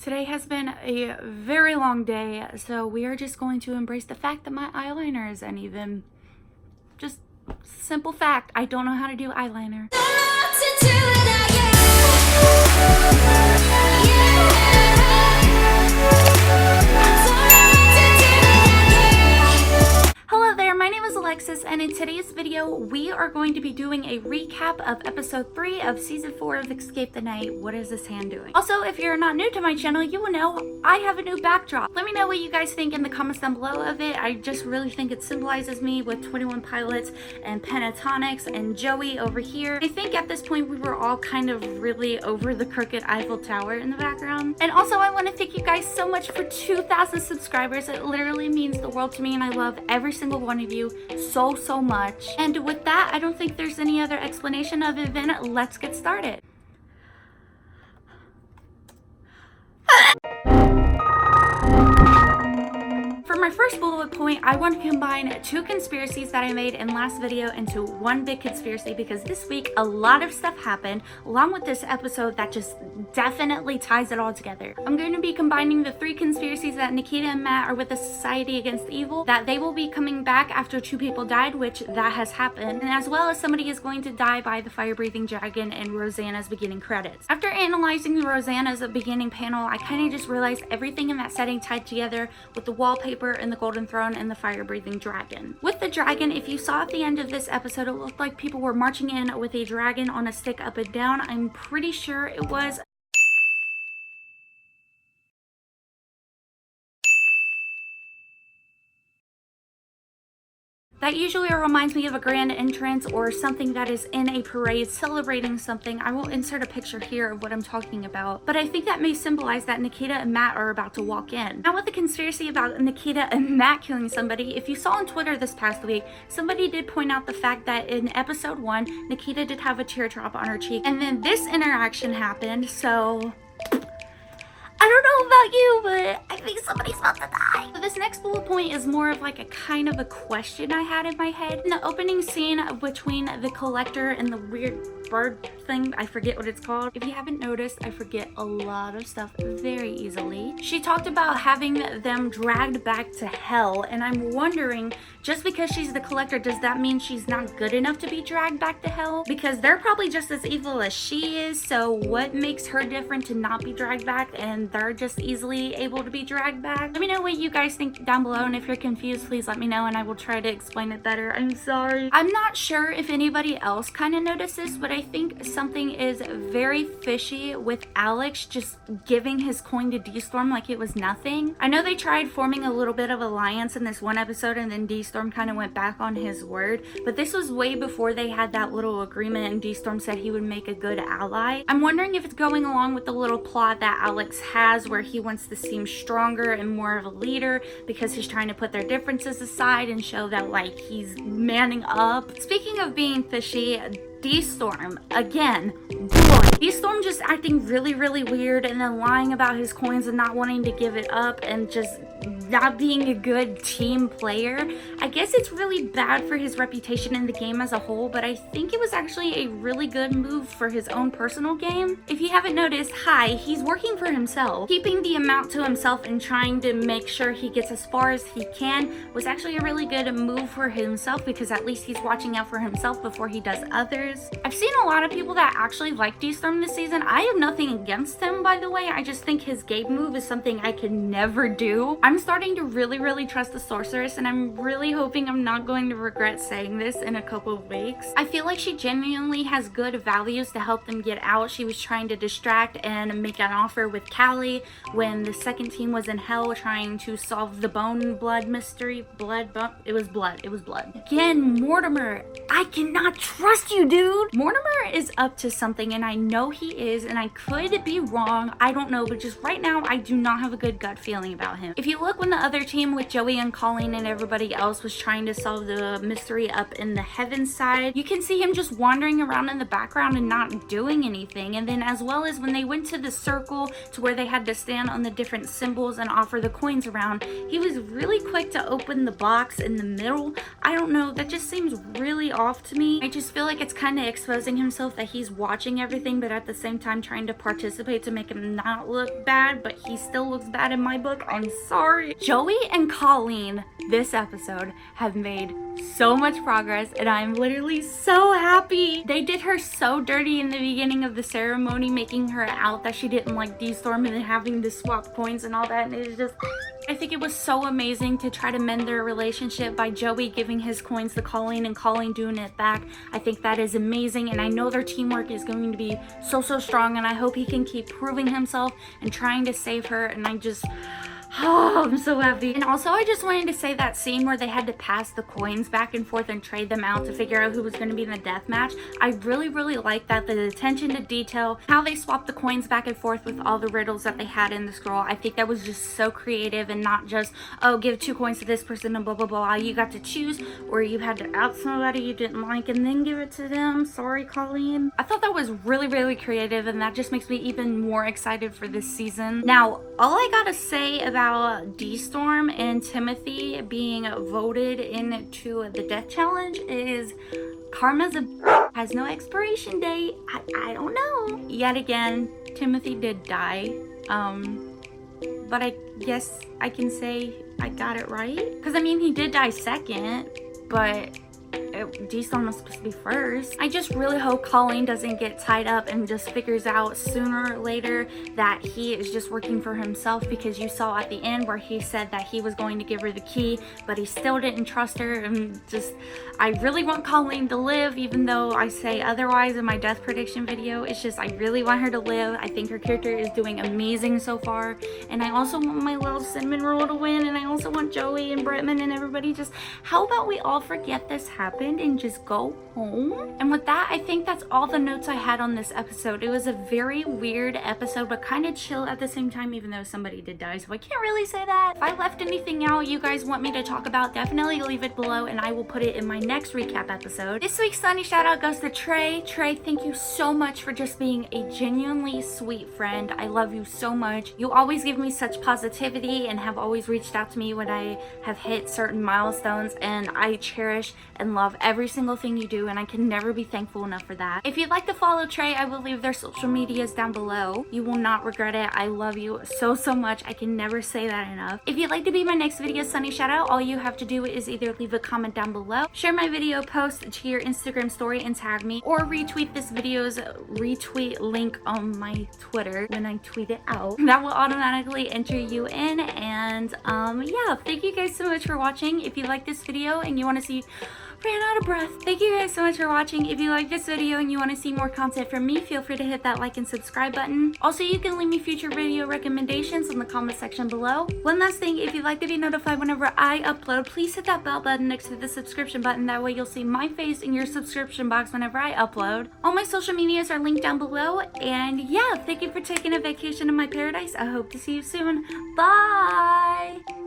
Today has been a very long day, so we are just going to embrace the fact that my eyeliner is uneven. Just simple fact, I don't know how to do eyeliner. Hello there, my name is Alexis, and in today's video, we are going to be doing a recap of episode 3 of season 4 of Escape the Night. What is this hand doing? Also, if you're not new to my channel, you will know I have a new backdrop. Let me know what you guys think in the comments down below of it. I just really think it symbolizes me with 21 Pilots and Pentatonix and Joey over here. I think at this point we were all kind of really over the crooked Eiffel Tower in the background. And also I want to thank you guys so much for 2,000 subscribers. It literally means the world to me, and I love every single one of you so much. And with that, I don't think there's any other explanation of it than let's get started. For my first bullet point, I want to combine 2 conspiracies that I made in last video into one big conspiracy, because this week a lot of stuff happened along with this episode that just definitely ties it all together. I'm going to be combining the 3 conspiracies that Nikita and Matt are with the Society Against Evil, that they will be coming back after 2 people died, which that has happened, and as well as somebody is going to die by the fire-breathing dragon in Rosanna's beginning credits. After analyzing Rosanna's beginning panel, I kind of just realized everything in that setting tied together with the wallpaper and the golden throne and the fire-breathing dragon. With the dragon, if you saw at the end of this episode, it looked like people were marching in with a dragon on a stick up and down. I'm pretty sure it was that usually reminds me of a grand entrance or something that is in a parade celebrating something. I will insert a picture here of what I'm talking about, but I think that may symbolize that Nikita and Matt are about to walk in. Now with the conspiracy about Nikita and Matt killing somebody, if you saw on Twitter this past week, somebody did point out the fact that in episode 1, Nikita did have a teardrop on her cheek, and then this interaction happened, so I don't know about you, but I think somebody's about to die. So this next bullet point is more of like a kind of a question I had in my head. In the opening scene between the collector and the weird bird thing, I forget what it's called. If you haven't noticed, I forget a lot of stuff very easily. She talked about having them dragged back to hell, and I'm wondering, just because she's the collector, does that mean she's not good enough to be dragged back to hell? Because they're probably just as evil as she is, so what makes her different to not be dragged back and they're just easily able to be dragged back? Let me know what you guys think down below, and if you're confused, please let me know and I will try to explain it better. I'm sorry. I'm not sure if anybody else kind of noticed this, but I think something is very fishy with Alex just giving his coin to ⴑStorm like it was nothing. I know they tried forming a little bit of alliance in this one episode, and then ⴑStorm kind of went back on his word, but this was way before they had that little agreement and ⴑStorm said he would make a good ally. I'm wondering if it's going along with the little plot that Alex has where he wants to seem stronger and more of a leader because he's trying to put their differences aside and show that like he's manning up. Speaking of being fishy, ⴑStorm, again, boy. ⴑStorm just acting really weird and then lying about his coins and not wanting to give it up and just not being a good team player. I guess it's really bad for his reputation in the game as a whole, but I think it was actually a really good move for his own personal game. If you haven't noticed, he's working for himself. Keeping the amount to himself and trying to make sure he gets as far as he can was actually a really good move for himself, because at least he's watching out for himself before he does others. I've seen a lot of people that actually like ⴑStorm this season. I have nothing against him, by the way. I just think his game move is something I can never do. I'm starting to really trust the sorceress, and I'm really hoping I'm not going to regret saying this in a couple of weeks. I feel like she genuinely has good values to help them get out. She was trying to distract and make an offer with Callie when the second team was in hell trying to solve the bone blood mystery. It was blood. Again, Mortimer, I cannot trust you, dude. Mortimer is up to something, and I know he is, and I could be wrong. I don't know, but just right now, I do not have a good gut feeling about him. If you look when when the other team with Joey and Colleen and everybody else was trying to solve the mystery up in the heavens side, you can see him just wandering around in the background and not doing anything. And then as well as when they went to the circle to where they had to stand on the different symbols and offer the coins around, he was really quick to open the box in the middle. I don't know, that just seems really off to me. I just feel like it's kind of exposing himself that he's watching everything, but at the same time trying to participate to make him not look bad, but he still looks bad in my book. I'm sorry. Joey and Colleen this episode have made so much progress, and I'm literally so happy. They did her so dirty in the beginning of the ceremony, making her out that she didn't like D-Storm and then having to swap coins and all that, and it was just, I think it was so amazing to try to mend their relationship by Joey giving his coins to Colleen and Colleen doing it back. I think that is amazing, and I know their teamwork is going to be so strong, and I hope he can keep proving himself and trying to save her, and I just, oh, I'm so happy. And also, I just wanted to say that scene where they had to pass the coins back and forth and trade them out to figure out who was going to be in the death match. I really like that. The attention to detail, how they swapped the coins back and forth with all the riddles that they had in the scroll. I think that was just so creative, and not just, oh, give 2 coins to this person and blah, blah, blah. You got to choose, or you had to out somebody you didn't like and then give it to them. Sorry, Colleen. I thought that was really creative, and that just makes me even more excited for this season. Now, all I gotta say about D-Storm and Timothy being voted into the death challenge is karma's has no expiration date. I don't know. Yet again, Timothy did die. But I guess I can say I got it right. Because I mean, he did die second, but D-Storm was supposed to be first. I just really hope Colleen doesn't get tied up and just figures out sooner or later that he is just working for himself, because you saw at the end where he said that he was going to give her the key, but he still didn't trust her. And just, I really want Colleen to live, even though I say otherwise in my death prediction video. It's just, I really want her to live. I think her character is doing amazing so far, and I also want my little cinnamon roll to win, and I also want Joey and Bretman and everybody. Just, how about we all forget this happened and just go home? And with that, I think that's all the notes I had on this episode. It was a very weird episode, but kind of chill at the same time, even though somebody did die, so I can't really say that. If I left anything out you guys want me to talk about, definitely leave it below and I will put it in my next recap episode. This week's Sunny shout out goes to Trey. Trey, thank you so much for just being a genuinely sweet friend. I love you so much. You always give me such positivity and have always reached out to me when I have hit certain milestones, and I cherish and love every single thing you do, and I can never be thankful enough for that. If you'd like to follow Trey, I will leave their social medias down below. You will not regret it. I love you so much. I can never say that enough. If you'd like to be my next video Sunny shout out, all you have to do is either leave a comment down below, share my video post to your Instagram story and tag me, or retweet this video's retweet link on my Twitter when I tweet it out. That will automatically enter you in. And yeah, thank you guys so much for watching. If you like this video and you want to see, ran out of breath. Thank you guys so much for watching. If you like this video and you want to see more content from me, feel free to hit that like and subscribe button. Also, you can leave me future video recommendations in the comment section below. One last thing, if you'd like to be notified whenever I upload, please hit that bell button next to the subscription button. That way you'll see my face in your subscription box whenever I upload. All my social medias are linked down below. And yeah, thank you for taking a vacation in my paradise. I hope to see you soon. Bye!